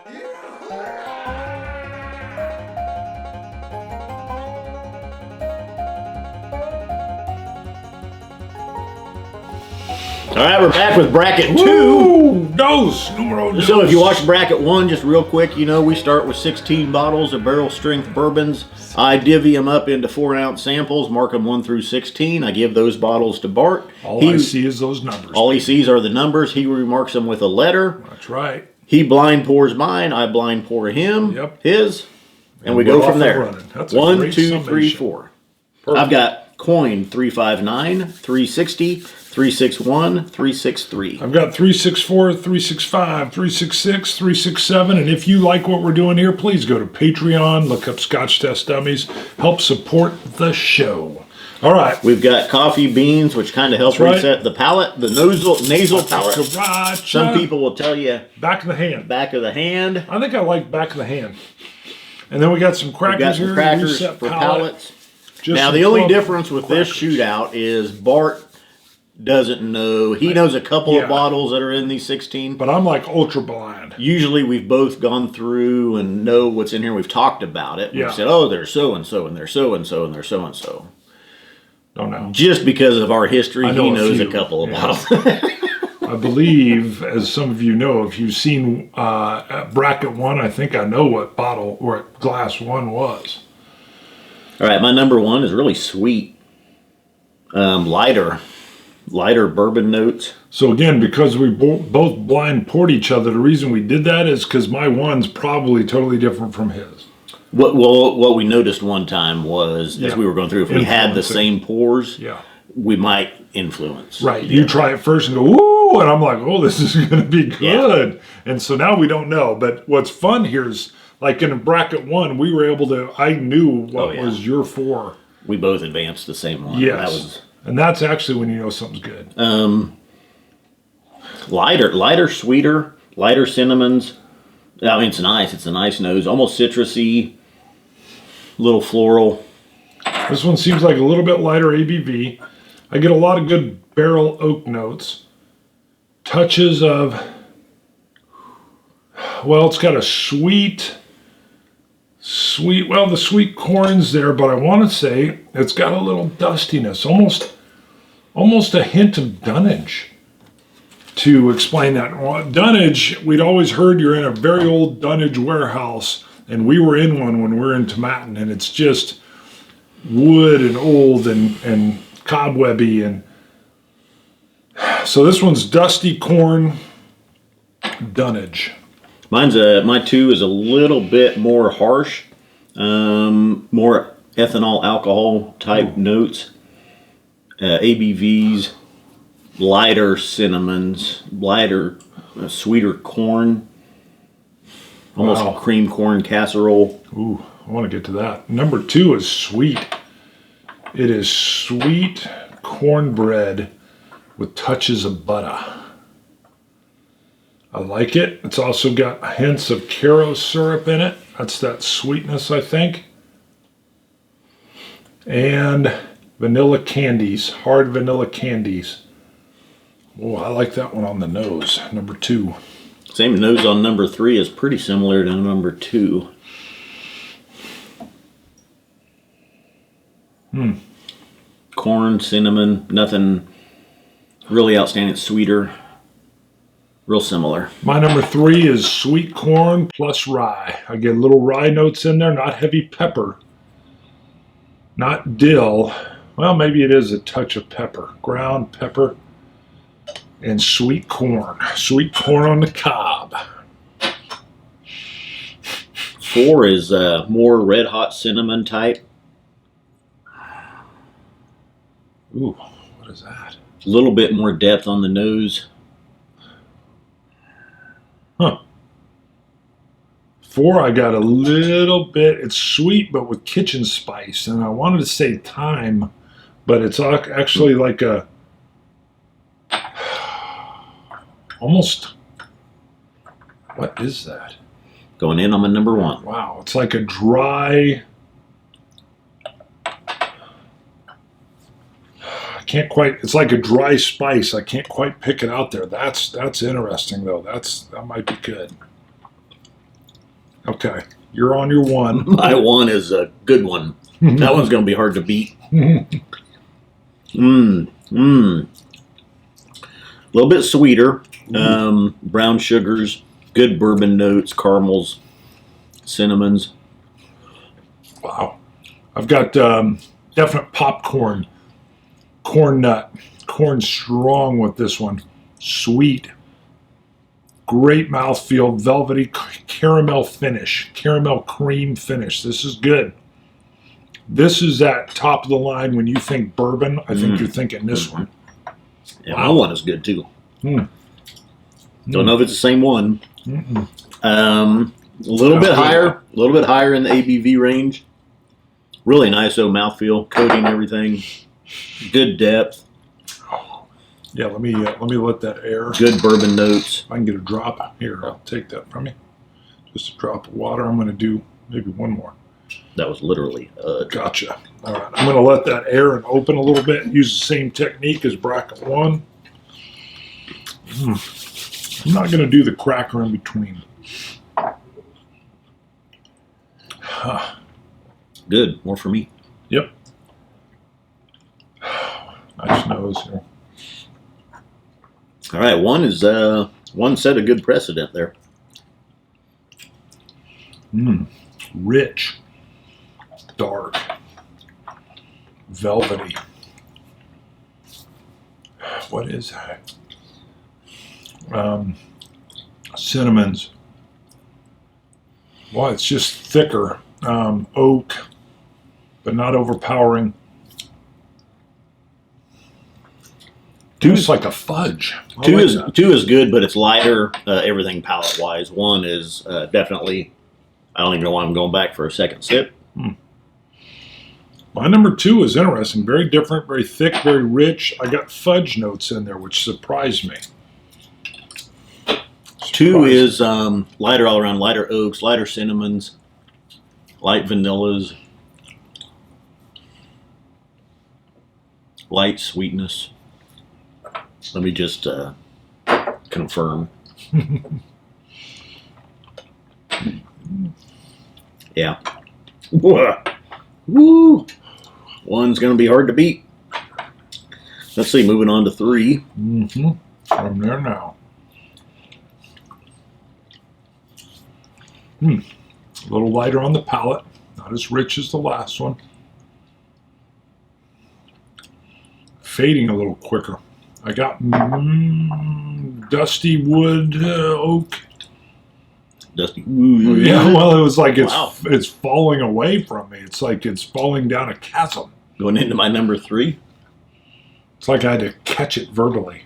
All right, we're back with bracket 2. Numero dos. So if you watch bracket 1, just real quick, you know we start with 16 bottles of barrel strength bourbons. I divvy them up into 4-ounce samples, mark them 1 through 16. I give those bottles to Bart. All I see is those numbers. All he sees are the numbers. He remarks them with a letter. That's right. He blind pours mine. I blind pour him. Yep. His. And we go from there. That's a 1, great 2, 3, summation. 4. Perfect. I've got coin 359, 360, 361, 363. I've got 364, 365, 366, 367, and if you like what we're doing here, please go to Patreon, look up Scotch Test Dummies, help support the show. All right. We've got coffee beans, which kind of helps reset the palate, the nasal palate. Some people will tell you back of the hand. Back of the hand. I think I like back of the hand. And then we got some crackers here. Crackers for palates. Now, the only difference with this shootout is Bart doesn't know. He knows a couple of bottles that are in these 16. But I'm like ultra blind. Usually we've both gone through and know what's in here. We've talked about it. We've said, oh, there's so-and-so, and there's so-and-so, and there's so-and-so. Don't know. Just because of our history, he knows a couple of bottles. I believe, as some of you know, if you've seen bracket 1, I think I know what bottle or what glass 1 was. All right, my number 1 is really sweet. Lighter bourbon notes. So again, because we both blind poured each other, the reason we did that is because my 1's probably totally different from his. What we noticed one time was, as we were going through, if we had the same pours, we might influence. Right. You try it first and go, ooh, and I'm like, oh, this is going to be good. Yeah. And so now we don't know. But what's fun here is, like in bracket 1, we were able to, I knew what was your 4. We both advanced the same one. Yes. And that's actually when you know something's good. Lighter, sweeter, lighter cinnamons. I mean, it's nice. It's a nice nose. Almost citrusy, little floral. This one seems like a little bit lighter ABV. I get a lot of good barrel oak notes. Touches of, well, it's got a sweet, well, the sweet corn's there, but I want to say it's got a little dustiness, almost a hint of dunnage. To explain that, dunnage, we'd always heard you're in a very old dunnage warehouse, and we were in one when we were in Tomatin, and it's just wood and old and cobwebby, and so this one's dusty corn dunnage. My 2 is a little bit more harsh, more ethanol alcohol type notes, ABVs, lighter cinnamons, lighter, sweeter corn, almost cream corn casserole. Ooh, I want to get to that. Number 2 is sweet. It is sweet cornbread with touches of butter. I like it. It's also got hints of Caro syrup in it. That's that sweetness, I think. And vanilla candies, hard vanilla candies. Oh, I like that one on the nose, number 2. Same nose on number 3 is pretty similar to number 2. Corn, cinnamon, nothing really outstanding. It's sweeter. Real similar. My number 3 is sweet corn plus rye. I get little rye notes in there, not heavy pepper. Not dill. Well, maybe it is a touch of pepper. Ground pepper. And sweet corn. Sweet corn on the cob. 4 is more red hot cinnamon type. Ooh, what is that? A little bit more depth on the nose. Huh. 4, I got a little bit, it's sweet, but with kitchen spice. And I wanted to say thyme, but it's actually like a, almost, what is that? Going in on my number 1. Wow, it's like a dry, I can't quite, it's like a dry spice. I can't quite pick it out there. That's interesting though. That might be good. Okay, you're on your one. My one is a good one. That one's going to be hard to beat. A little bit sweeter. Brown sugars, good bourbon notes, caramels, cinnamons. Wow. I've got definite popcorn, corn nut, corn strong with this one. Sweet. Great mouthfeel, velvety caramel finish, caramel cream finish. This is good. This is at top of the line when you think bourbon. I think you're thinking this one. Yeah, my one is good too. Don't know if it's the same one. A little bit higher in the ABV range. Really nice though, mouthfeel, coating, everything. Good depth. Yeah, let me let that air. Good bourbon notes. If I can get a drop here, I'll take that from you. Just a drop of water. I'm going to do maybe one more. That was literally Gotcha. All right, I'm going to let that air and open a little bit. Use the same technique as bracket one. I'm not going to do the cracker in between. good. More for me. Yep. Nice nose here. All right, one set a good precedent there. Rich, dark, velvety. What is that? Cinnamons. Well, it's just thicker. Oak, but not overpowering. Two is like a fudge. Two is good, but it's lighter. Everything palate wise. One is definitely. I don't even know why I'm going back for a second sip. My number two is interesting. Very different, very thick, very rich. I got fudge notes in there, which surprised me. Two is lighter all around, lighter oaks, lighter cinnamons, light vanillas, light sweetness. Let me just confirm. Yeah. Woo! One's going to be hard to beat. Let's see, moving on to three. From there now. A little lighter on the palate. Not as rich as the last one. Fading a little quicker. I got dusty wood oak. Dusty. Yeah, well, it was like Wow. it's falling away from me. It's like it's falling down a chasm. Going into my number three. It's like I had to catch it verbally.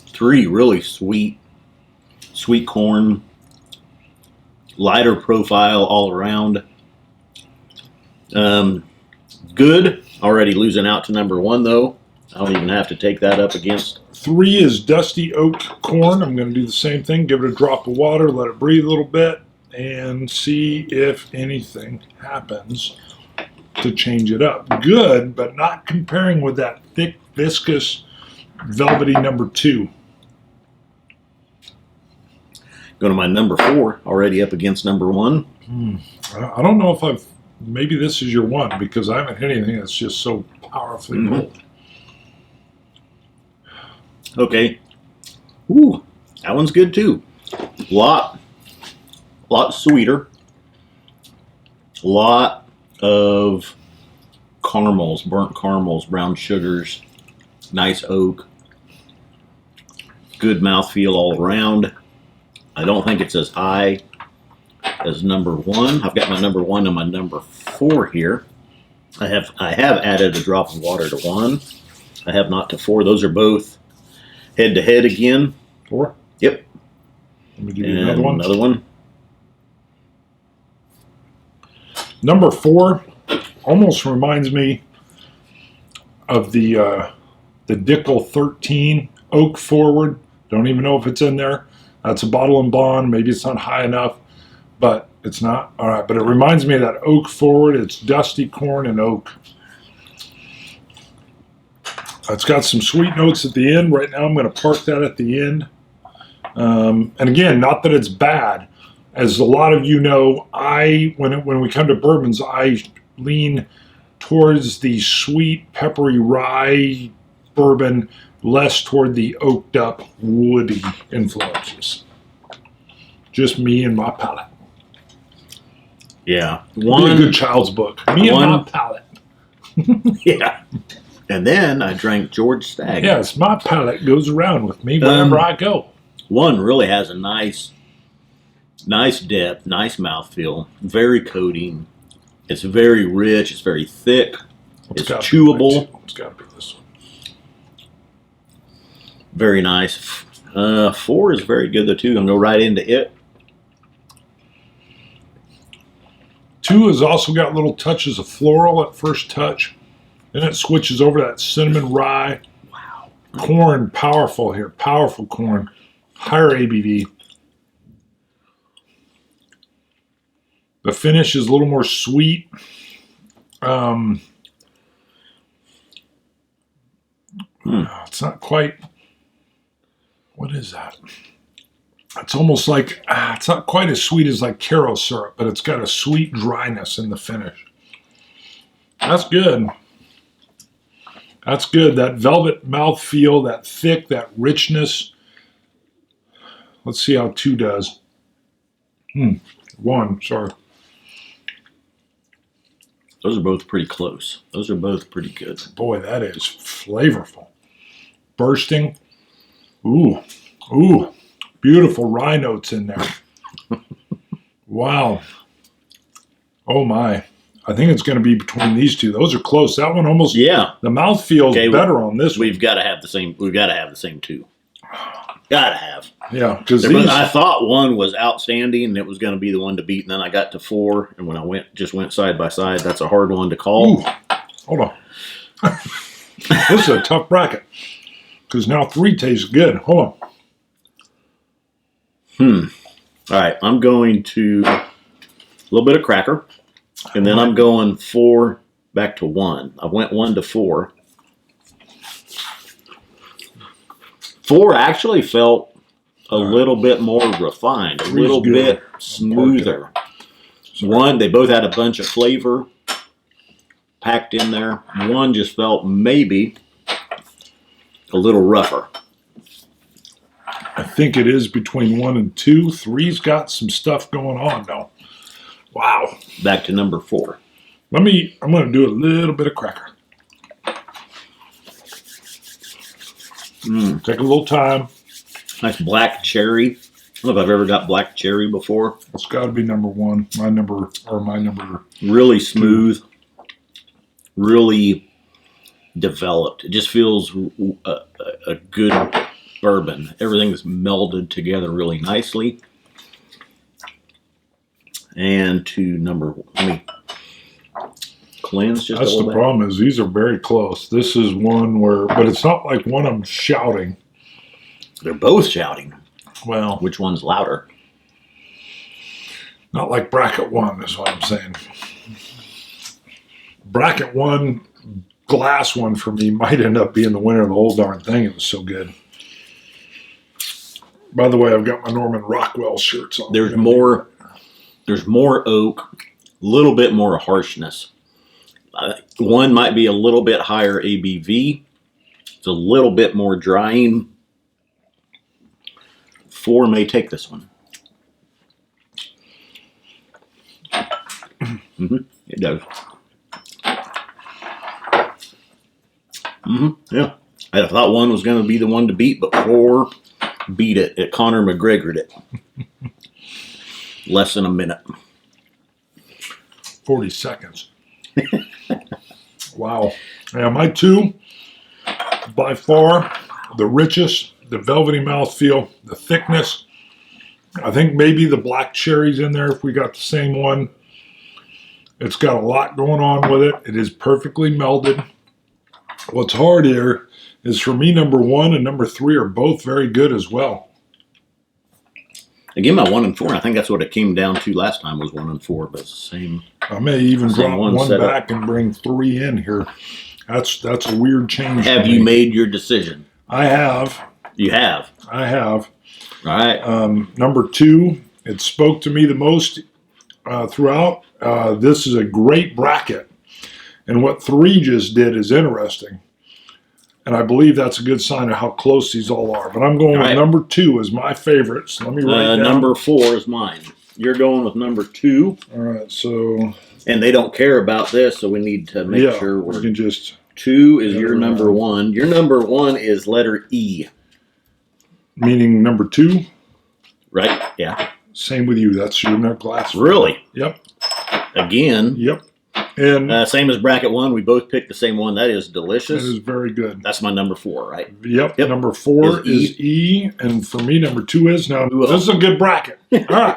Three, really sweet corn, lighter profile all around. Good. Already losing out to number one though. I don't even have to take that up against. Three is dusty oak corn. I'm going to do the same thing. Give it a drop of water, let it breathe a little bit, and see if anything happens to change it up. Good, but not comparing with that thick, viscous, velvety number two. Going to my number four, already up against number one. I don't know if maybe this is your one because I haven't hit anything that's just so powerfully bold. Okay. Ooh, that one's good too. Lot sweeter. Lot of caramels, burnt caramels, brown sugars, nice oak. Good mouthfeel all around. I don't think it's as high as number one. I've got my number one and my number four here. I have added a drop of water to one. I have not to four. Those are both head to head again. Four? Yep. Let me give you another one. Another one. Number four almost reminds me of the Dickel 13 Oak Forward. Don't even know if it's in there. That's a bottle and bond. Maybe it's not high enough, but it's not. All right, but it reminds me of that Oak Forward. It's dusty corn and oak. It's got some sweet notes at the end. Right now, I'm going to park that at the end. And again, not that it's bad. As a lot of you know, when we come to bourbons, I lean towards the sweet, peppery rye bourbon, less toward the oaked up, woody influences. Just me and my palate. Yeah. Be a good child's book. Me and my palate. Yeah. And then I drank George Stagg. Yes, my palate goes around with me wherever I go. One really has a nice depth, nice mouthfeel, very coating. It's very rich. It's very thick. It's chewable. It's got to be this one. Very nice. 4 is very good, though, too. I'm going to go right into it. 2 has also got little touches of floral at first touch. Then it switches over to that cinnamon rye. Wow. Corn, powerful here. Powerful corn. Higher ABV. The finish is a little more sweet. It's not quite... What is that? It's almost like... it's not quite as sweet as like Caro syrup, but it's got a sweet dryness in the finish. That's good. That's good. That velvet mouthfeel, that thick, that richness. Let's see how 2 does. 1, sorry. Those are both pretty close. Those are both pretty good. Boy, that is flavorful. Bursting. Ooh. Ooh. Beautiful rye notes in there. Wow. Oh my. I think it's going to be between these two. Those are close. That one almost. Yeah. The mouth feels better on this one. We've got to have the same. We've got to have the same 2. Got to have. Yeah, because I thought 1 was outstanding and it was going to be the one to beat, and then I got to 4, and when I went side by side, that's a hard one to call. Ooh. Hold on. This is a tough bracket because now 3 tastes good. Hold on. All right, I'm going to a little bit of cracker, and then I'm going 4 back to 1. I went 1 to 4. 4 actually felt a little bit more refined, a little bit smoother. 1, they both had a bunch of flavor packed in there. 1 just felt maybe a little rougher. I think it is between 1 and 2. 3's got some stuff going on though. Wow. Back to number 4. I'm going to do a little bit of cracker. Take a little time. Nice black cherry. I don't know if I've ever got black cherry before. It's got to be number 1. My number. Really smooth. Really developed. It just feels a good bourbon. Everything's melded together really nicely. And to number... Let me cleanse just a little bit. That's the problem, is these are very close. This is one where... But it's not like one of them shouting. They're both shouting. Well... Which one's louder? Not like bracket 1 is what I'm saying. Bracket 1, glass 1 for me might end up being the winner of the whole darn thing. It was so good. By the way, I've got my Norman Rockwell shirts on. There's more oak, a little bit more harshness. 1 might be a little bit higher ABV. It's a little bit more drying. 4 may take this one. It does. Yeah. I thought 1 was going to be the one to beat, but 4 beat it. It Conor McGregor'd it. Less than a minute. 40 seconds. Wow. Yeah, my 2, by far, the richest, the velvety mouthfeel, the thickness. I think maybe the black cherry's in there if we got the same one. It's got a lot going on with it. It is perfectly melded. What's hard here is for me, number 1 and number 3 are both very good as well. Again, my 1 and 4, I think that's what it came down to last time was 1 and 4, but it's the same. I may even drop 1 back and bring 3 in here. That's a weird change. Have you made your decision? I have. You have. I have. All right. Number 2, it spoke to me the most throughout. This is a great bracket. And what 3 just did is interesting. And I believe that's a good sign of how close these all are. But I'm going with number 2 as my favorite. So let me write down. Number 4 is mine. You're going with number 2. All right, so... And they don't care about this, so we need to make sure we can just... 2 is your number 1. Your number 1 is letter E. Meaning number 2? Right, yeah. Same with you. That's your glass. Really? Yep. Again. Yep. And same as bracket 1. We both picked the same one. That is delicious. That is very good. That's my number 4, right? Yep. Number 4 is E. And for me, number 2 is... Now, this is a good bracket. All right.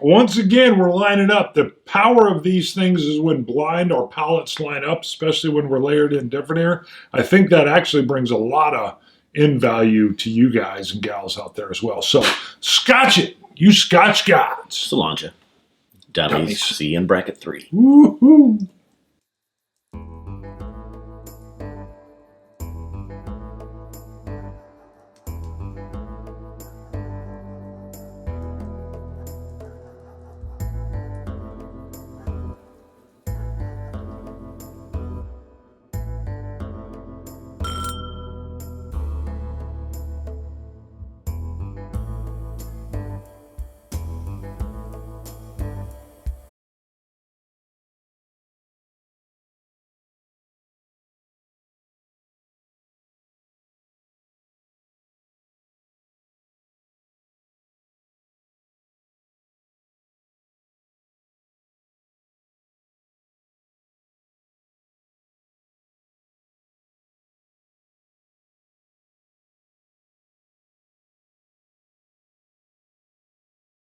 Once again, we're lining up. The power of these things is when blind our palates line up, especially when we're layered in different here. I think that actually brings a lot of in value to you guys and gals out there as well. So, Scotch It, you Scotch gods. Solange. Dummies. See you in bracket 3. Woohoo.